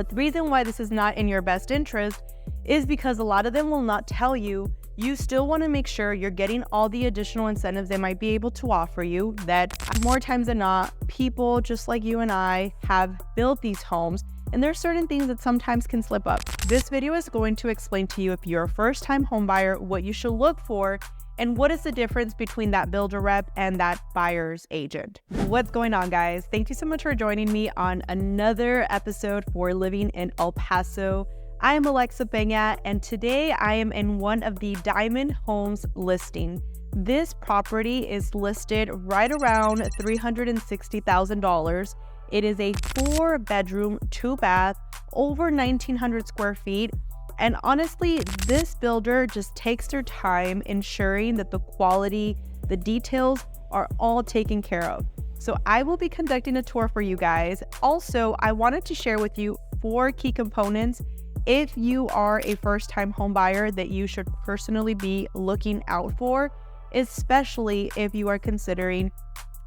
But the reason why this is not in your best interest is because a lot of them will not tell you. You still want to make sure you're getting all the additional incentives they might be able to offer you, that more times than not, people just like you and I have built these homes, and there are certain things that sometimes can slip up. This video is going to explain to you, if you're a first-time home buyer, what you should look for and what is the difference between that builder rep and that buyer's agent. What's going on, guys? Thank you so much for joining me on another episode for Living in El Paso. I am ｃｈěจ๋ឆ, and today I am in one of the Diamond Homes listing. This property is listed right around $360,000. It is a 4-bedroom, 2-bath, over 1,900 square feet. And honestly, this builder just takes their time ensuring that the quality, the details are all taken care of. So I will be conducting a tour for you guys. Also, I wanted to share with you 4 key components if you are a first-time home buyer that you should personally be looking out for, especially if you are considering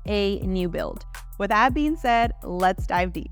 a new build. With that being said, let's dive deep.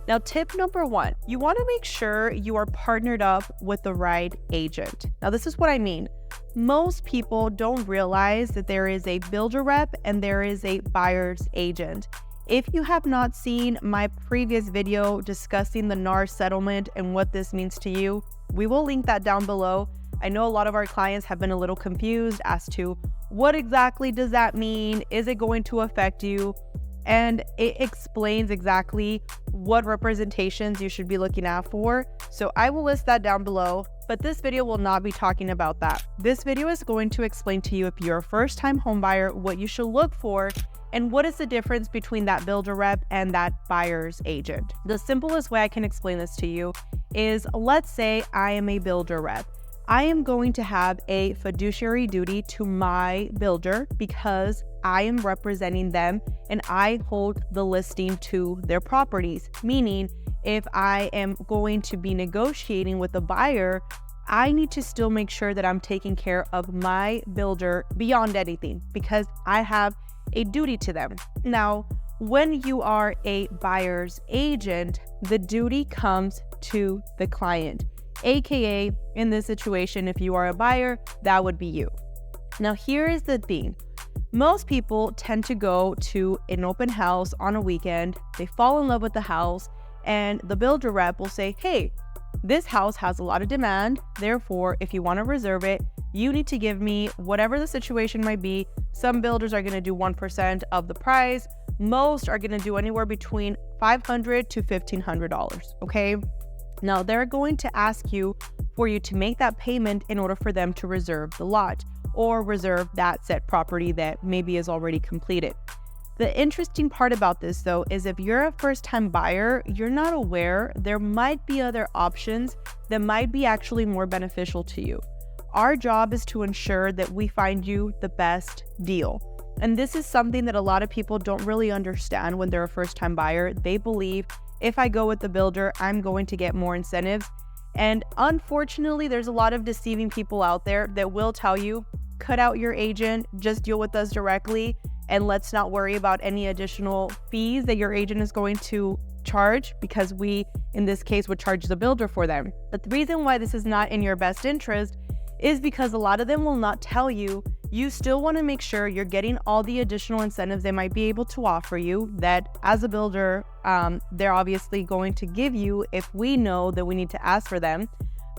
Now, tip number 1, you want to make sure you are partnered up with the right agent. Now, this is what I mean. Most people don't realize that there is a builder rep and there is a buyer's agent. If you have not seen my previous video discussing the NAR settlement and what this means to you, we will link that down below. I know a lot of our clients have been a little confused as to what exactly does that mean? Is it going to affect you? And it explains exactly what representations you should be looking out for. So I will list that down below, but this video will not be talking about that. This video is going to explain to you, if you're a first-time home buyer, what you should look for and what is the difference between that builder rep and that buyer's agent. The simplest way I can explain this to you is, let's say I am a builder rep. I am going to have a fiduciary duty to my builder because I am representing them and I hold the listing to their properties. Meaning, if I am going to be negotiating with a buyer, I need to still make sure that I'm taking care of my builder beyond anything because I have a duty to them. Now, when you are a buyer's agent, the duty comes to the client. AKA, in this situation, if you are a buyer, that would be you. Now, here is the thing. Most people tend to go to an open house on a weekend. They fall in love with the house, and the builder rep will say, hey, this house has a lot of demand. Therefore, if you want to reserve it, you need to give me whatever the situation might be. Some builders are going to do 1% of the price. Most are going to do anywhere between $500 to $1,500. Okay. Now, they're going to ask you for you to make that payment in order for them to reserve the lot or reserve that set property that maybe is already completed. The interesting part about this, though, is if you're a first-time buyer, you're not aware there might be other options that might be actually more beneficial to you. Our job is to ensure that we find you the best deal. And this is something that a lot of people don't really understand when they're a first-time buyer. They believe, if I go with the builder, I'm going to get more incentives. And unfortunately, there's a lot of deceiving people out there that will tell you, cut out your agent, just deal with us directly, and let's not worry about any additional fees that your agent is going to charge, because we, in this case, would charge the builder for them. But the reason why this is not in your best interest is because a lot of them will not tell you. You still want to make sure you're getting all the additional incentives they might be able to offer you, that as a builder, they're obviously going to give you if we know that we need to ask for them.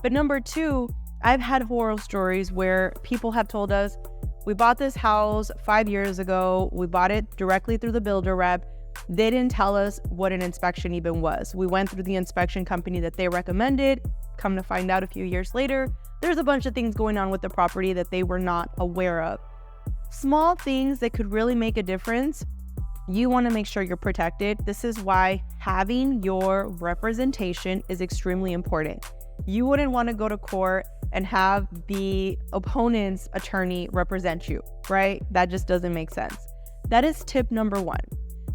But number 2, I've had horror stories where people have told us, we bought this house 5 years ago, we bought it directly through the builder rep. They didn't tell us what an inspection even was. We went through the inspection company that they recommended. Come to find out a few years later, there's a bunch of things going on with the property that they were not aware of. Small things that could really make a difference. You want to make sure you're protected. This is why having your representation is extremely important. You wouldn't want to go to court and have the opponent's attorney represent you, right? That just doesn't make sense. That is tip number 1.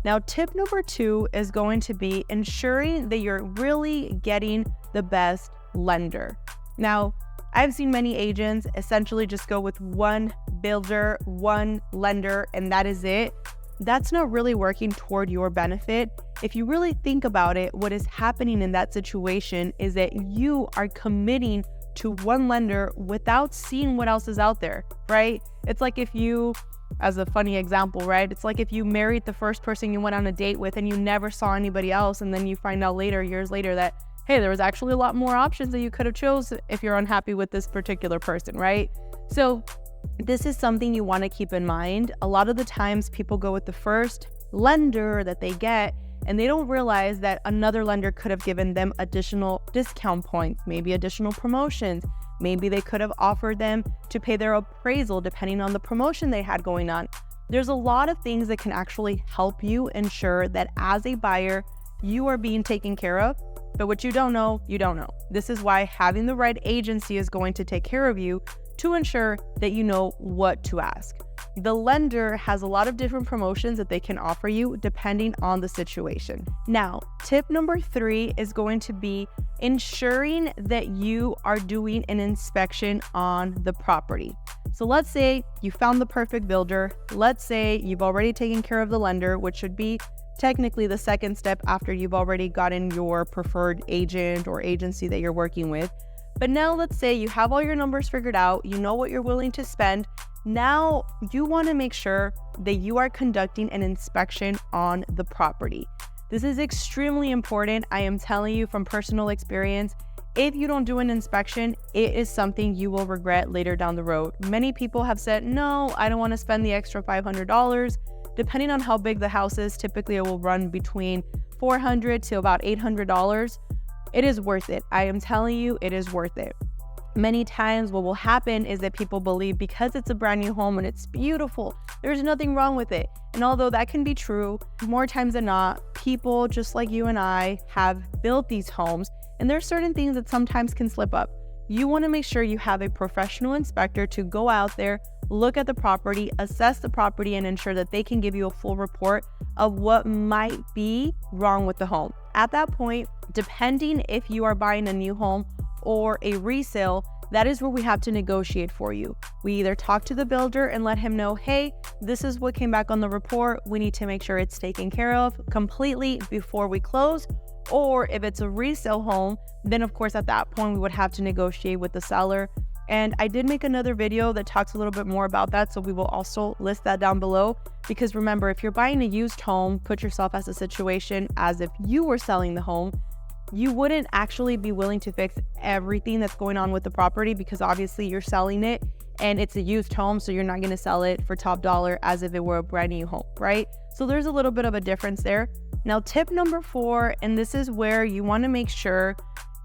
Now, tip number 2 is going to be ensuring that you're really getting the best lender. Now, I've seen many agents essentially just go with one builder, one lender, and that is it. That's not really working toward your benefit. If you really think about it, what is happening in that situation is that you are committing to one lender without seeing what else is out there, right? It's like if you, as a funny example, right? It's like if you married the first person you went on a date with and you never saw anybody else, and then you find out later, years later, that, hey, there was actually a lot more options that you could have chose if you're unhappy with this particular person, right? So this is something you want to keep in mind. A lot of the times people go with the first lender that they get, and they don't realize that another lender could have given them additional discount points, maybe additional promotions. Maybe they could have offered them to pay their appraisal depending on the promotion they had going on. There's a lot of things that can actually help you ensure that as a buyer, you are being taken care of. But what you don't know, you don't know. This is why having the right agency is going to take care of you to ensure that you know what to ask. The lender has a lot of different promotions that they can offer you depending on the situation. Now, tip number 3 is going to be ensuring that you are doing an inspection on the property. So let's say you found the perfect builder. Let's say you've already taken care of the lender, which should be technically the second step after you've already gotten your preferred agent or agency that you're working with. But now let's say you have all your numbers figured out, you know what you're willing to spend. Now you want to make sure that you are conducting an inspection on the property. This is extremely important. I am telling you from personal experience, if you don't do an inspection, it is something you will regret later down the road. Many people have said, no, I don't want to spend the extra $500. Depending on how big the house is, typically it will run between $400 to about $800. It is worth it. I am telling you, it is worth it. Many times what will happen is that people believe because it's a brand new home and it's beautiful, there's nothing wrong with it. And although that can be true, more times than not, people just like you and I have built these homes, and there's certain things that sometimes can slip up. You want to make sure you have a professional inspector to go out there, look at the property, assess the property, and ensure that they can give you a full report of what might be wrong with the home. At that point, depending if you are buying a new home or a resale, that is where we have to negotiate for you. We either talk to the builder and let him know, hey, this is what came back on the report. We need to make sure it's taken care of completely before we close. Or if it's a resale home, then of course at that point we would have to negotiate with the seller. And I did make another video that talks a little bit more about that, so we will also list that down below. Because remember, if you're buying a used home, put yourself as a situation as if you were selling the home. You wouldn't actually be willing to fix everything that's going on with the property because obviously you're selling it and it's a used home, so you're not going to sell it for top dollar as if it were a brand new home, right? So there's a little bit of a difference there. Now, tip number 4, and this is where you want to make sure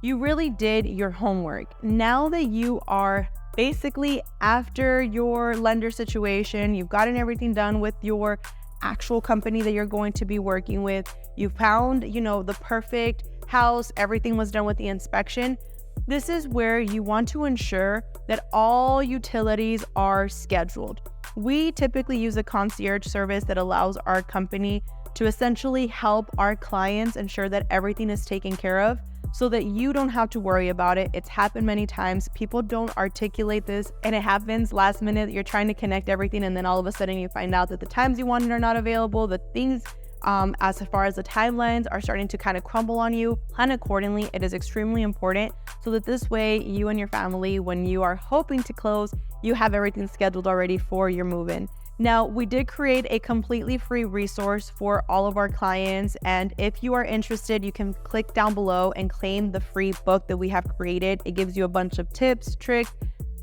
you really did your homework. Now that you are basically after your lender situation, you've gotten everything done with your actual company that you're going to be working with, you found, the perfect house, everything was done with the inspection. This is where you want to ensure that all utilities are scheduled. We typically use a concierge service that allows our company to essentially help our clients ensure that everything is taken care of so that you don't have to worry about it. It's happened many times. People don't articulate this and it happens last minute. You're trying to connect everything and then all of a sudden you find out that the times you wanted are not available. The things as far as the timelines are starting to kind of crumble on you. Plan accordingly. It is extremely important so that this way you and your family, when you are hoping to close, you have everything scheduled already for your move-in. Now, we did create a completely free resource for all of our clients, and if you are interested, you can click down below and claim the free book that we have created. It gives you a bunch of tips, tricks,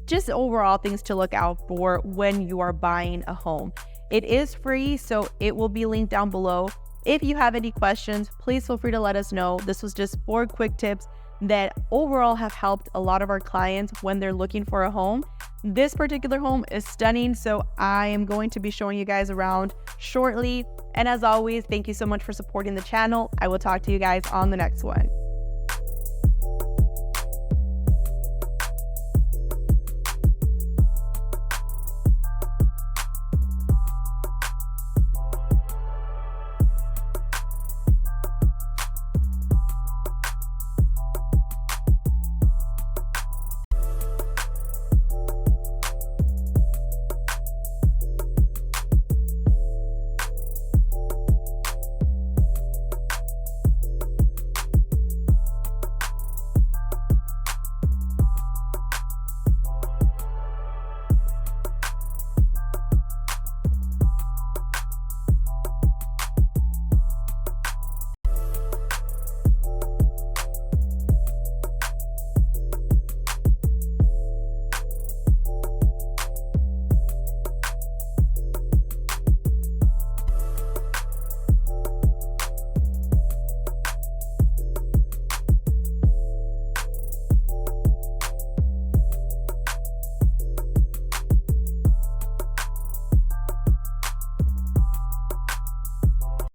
just overall things to look out for when you are buying a home. It is free, so it will be linked down below. If you have any questions, please feel free to let us know. This was just 4 quick tips that overall have helped a lot of our clients when they're looking for a home. This particular home is stunning, so I am going to be showing you guys around shortly. And as always, thank you so much for supporting the channel. I will talk to you guys on the next one.